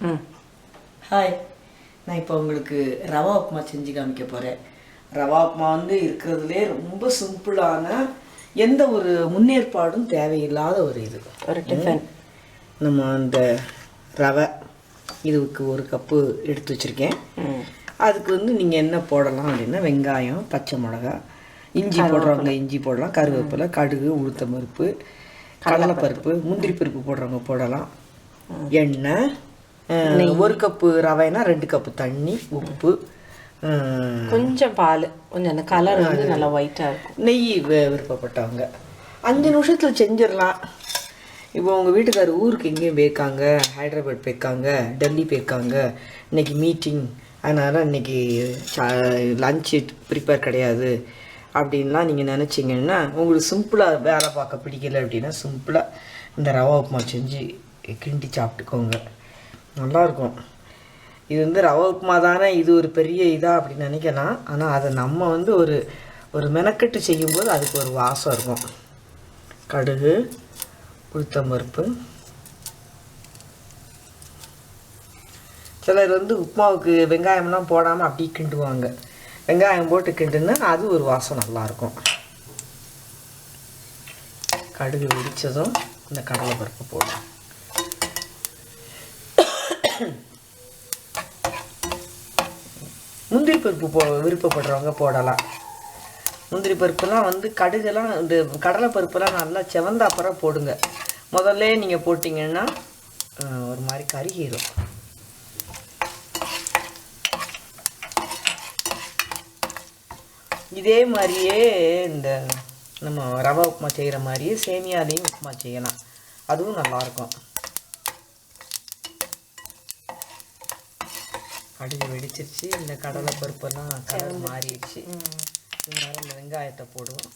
ம். ஹாய், நான் இப்போ உங்களுக்கு ரவா உப்புமா செஞ்சு காமிக்க போகிறேன். ரவா உப்புமா இருக்கிறதுலே ரொம்ப சிம்பிளான, எந்த ஒரு முன்னேற்பாடும் தேவையில்லாத ஒரு ஒரு டிஃபன். நம்ம அந்த ரவை இதுக்கு ஒரு கப்பு எடுத்து வச்சுருக்கேன். அதுக்கு நீங்கள் என்ன போடலாம் அப்படின்னா, வெங்காயம், பச்சை மிளகா, இஞ்சி போடுறவங்க இஞ்சி போடலாம், கருவேப்பிலை, கடுகு, உளுத்தம் பருப்பு, கடலைப்பருப்பு, முந்திரி பருப்பு போடுறவங்க போடலாம், எண்ணெய், ஒரு கப்பு ரவைனா 2 கப்பு தண்ணி, உப்பு, கொஞ்சம் பால், கொஞ்சம் அந்த கலர் வந்து நல்லா ஒயிட்டாக இருக்கும். நெய் விருப்பப்பட்டவங்க 5 நிமிஷத்தில் செஞ்சிடலாம். இப்போ உங்கள் வீட்டுக்கார் ஊருக்கு எங்கேயும் போயிருக்காங்க, ஹைதராபாத் போயிருக்காங்க, டெல்லி போயிருக்காங்க, இன்றைக்கி மீட்டிங், அதனால் இன்றைக்கி லன்ச்சு ப்ரிப்பேர் கிடையாது அப்படின்லாம் நீங்கள் நினச்சிங்கன்னா, உங்களுக்கு சிம்பிளாக வேலை பார்க்க பிடிக்கல அப்படின்னா சிம்பிளாக இந்த ரவா உப்புமா செஞ்சு கிண்டி சாப்பிட்டுக்கோங்க, நல்லாயிருக்கும். இது ரவா உப்புமா தானே, இது ஒரு பெரிய இதாக அப்படின்னு நினைக்கலாம். ஆனால் அதை நம்ம ஒரு மெனக்கெட்டு செய்யும்போது அதுக்கு ஒரு வாசம் இருக்கும். கடுகு, உளுத்தம்பருப்பு, சிலர் உப்புமாவுக்கு வெங்காயம்லாம் போடாமல் அப்படி கிண்டுவாங்க. வெங்காயம் போட்டு கிண்டுன்னா அது ஒரு வாசம் நல்லாயிருக்கும். கடுகு வெடித்ததும் இந்த கடலைப்பருப்பு போடும். முந்திரி பருப்பு விருப்பப்படுறவங்க போடலாம். முந்திரி பருப்புலாம் கடுகுலாம் இந்த கடலை பருப்புலாம் நல்லா செவந்த அப்புறம் போடுங்க. முதல்ல நீங்கள் போட்டிங்கன்னா ஒரு மாதிரி கருகிரும். இதே மாதிரியே இந்த நம்ம ரவை உப்புமா செய்கிற மாதிரியே சேமியாலையும் உப்புமா செய்யலாம், அதுவும் நல்லாயிருக்கும். கடுகு வெடிச்சிருச்சு, இந்த கடலை பருப்பெல்லாம் கலர் மாறிடுச்சு. இதனால் இந்த வெங்காயத்தை போடுவோம்.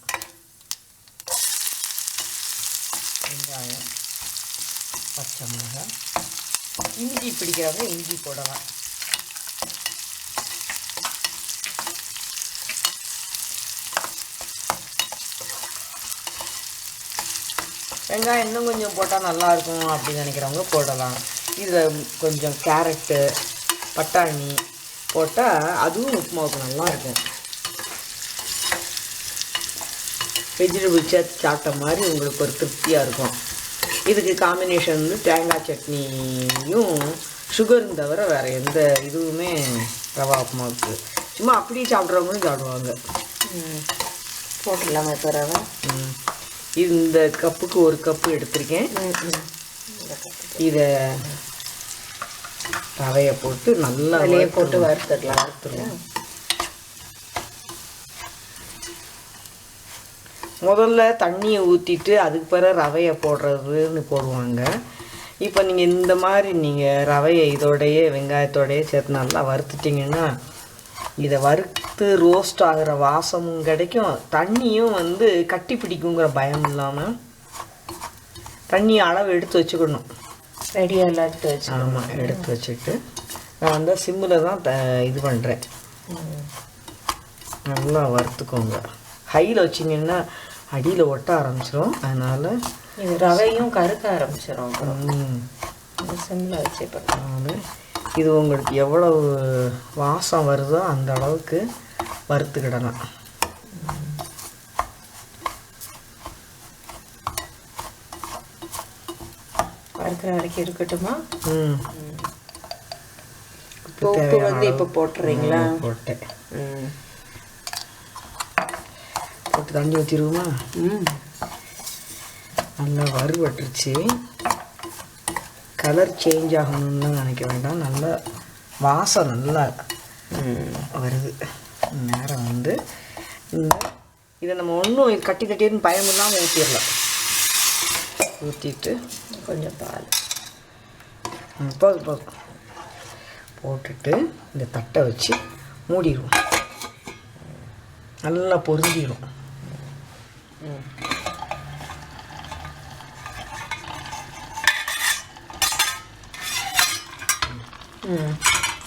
வெங்காயம், பச்சை மிளகாய், இஞ்சி பிடிக்கிறவங்க இஞ்சி போடலாம். வெங்காயம் இன்னும் கொஞ்சம் போட்டால் நல்லாயிருக்கும் அப்படின்னு நினைக்கிறவங்க போடலாம். இதில் கொஞ்சம் கேரட்டு, பட்டாணி போட்டால் அதுவும் உப்புமாவுக்கு நல்லாயிருக்கும். வெஜிடபிள் சேர்த்து சாப்பிட்ட மாதிரி உங்களுக்கு ஒரு திருப்தியாக இருக்கும். இதுக்கு காம்பினேஷன் தேங்காய் சட்னியும் சுகரும் தவிர வேறு எந்த இதுவுமே ரவா உப்புமாவுக்கு. சும்மா அப்படியே சாப்பிட்றவங்களும் சாப்பிடுவாங்க. போட்டுடலாமா இப்போ ரவை? இந்த கப்புக்கு ஒரு கப்பு எடுத்திருக்கேன். இதை ரவையை போட்டு நல்லா போட்டு வறுத்துடலாம். முதல்ல தண்ணியை ஊற்றிட்டு அதுக்கு பிறகு ரவையை போடுறதுன்னு போடுவாங்க. இப்போ நீங்கள் இந்த மாதிரி நீங்கள் ரவையை இதோடையே வெங்காயத்தோடையே சேர்த்து நல்லா வறுத்துட்டிங்கன்னா இதை வறுத்து ரோஸ்ட் ஆகிற வாசமும் கிடைக்கும், தண்ணியும் கட்டி பிடிக்குங்கிற பயம் இல்லாமல் தண்ணி அளவு எடுத்து வச்சுக்கணும். ரெடியாக எல்லாம் எடுத்து வச்சு. ஆமாம், எடுத்து வச்சுட்டு நான் சிம்மில் தான் இது பண்ணுறேன். நல்லா வறுத்துக்கோங்க. ஹையில் வச்சிங்கன்னா அடியில் ஒட்ட ஆரம்பிச்சிடும். அதனால் இது ரவையும் கருக்க ஆரம்பிச்சிடும். சிம்மில் வச்சு அதனால் இது உங்களுக்கு எவ்வளவு வாசம் வருதோ அந்த அளவுக்கு வறுத்துக்கிடலாம். வறுக்கிற வரைக்கும் இருக்கட்டுமா? உப்பு இப்போ போட்டுறீங்களா? போட்டேன். போட்டு தண்ணி ஊற்றிடுவோமா? நல்லா வறுவட்டுருச்சு. கலர் சேஞ்ச் ஆகணும்னு நினைக்க வேண்டாம், நல்லா வாசம் நல்லா வருது. நேரம் இந்த இதை நம்ம ஒன்றும் கட்டி கட்டின்னு பயம் இல்லாமல் ஊற்றிடலாம். ஊற்றிட்டு கொஞ்சம் பால் போதும் போட்டுட்டு இந்த தட்டை வச்சு மூடிடுவோம். நல்லா பொருந்திடும்.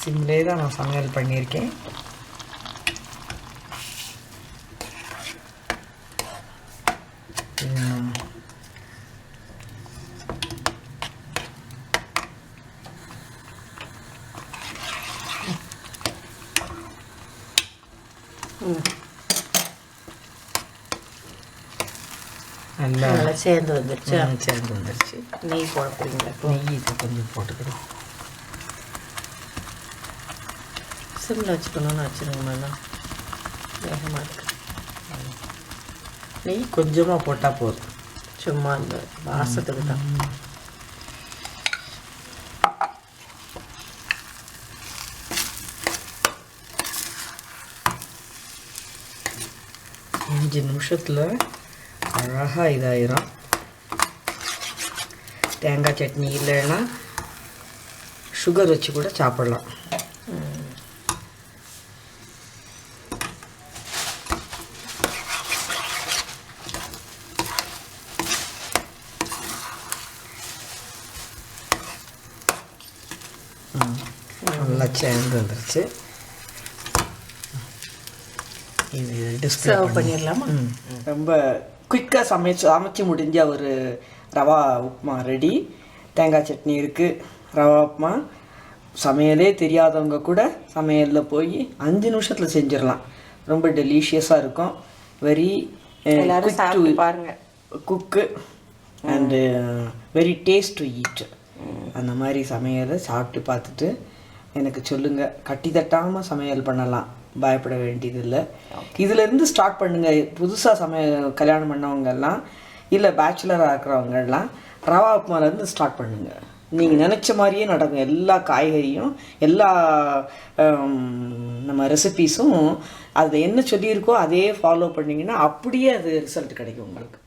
சிம்லே தான் நான் சமையல் பண்ணியிருக்கேன். நல்லா சேர்ந்து வந்துருச்சு. சேர்ந்து வந்துருச்சு. நெய் போட போகிறீங்களா? நெய் இது கொஞ்சம் போட்டுக்கிறோம். சிம்மில் வச்சுக்கணும்னு வச்சுருங்க மேடம், வேகமாக இருக்கு. நெய் கொஞ்சமாக போட்டால் போதும், சும்மா இந்த வாசத்துக்கு தான். அஞ்சு நிமிஷத்தில் அழகாக இதாயிரும். தேங்காய் சட்னி இல்லைன்னா சுகர் வச்சு கூட சாப்பிடலாம். நல்லா சேர்ந்து வந்துருச்சு. இது டிஸ்ப்ளே பண்ணிடலாமா? ரொம்ப குயிக்காக சமைச்சு முடிஞ்ச ஒரு ரவா உப்புமா ரெடி. தேங்காய் சட்னி இருக்குது, ரவா உப்புமா. சமையலே தெரியாதவங்க கூட சமையலில் போய் 5 நிமிஷத்தில் செஞ்சிடலாம். ரொம்ப டெலிஷியஸாக இருக்கும். வெரி பாருங்கள், cook and very taste to eat. அந்த மாதிரி சமையலை சாப்பிட்டு பார்த்துட்டு எனக்கு சொல்லுங்கள். கட்டி தட்டாமல் சமையல் பண்ணலாம், பயப்பட வேண்டியதில்லை. இதிலேருந்து ஸ்டார்ட் பண்ணுங்கள். புதுசாக கல்யாணம் பண்ணவங்கெல்லாம் இல்லை பேச்சுலராக இருக்கிறவங்கெல்லாம் ரவா உப்புமாலேருந்து ஸ்டார்ட் பண்ணுங்கள். நீங்கள் நினச்ச மாதிரியே நடக்கும். எல்லா காய்கறியும் எல்லா நம்ம ரெசிபீஸும் அதில் என்ன சொல்லியிருக்கோ அதே ஃபாலோ பண்ணிங்கன்னா அப்படியே அது ரிசல்ட் கிடைக்கும் உங்களுக்கு.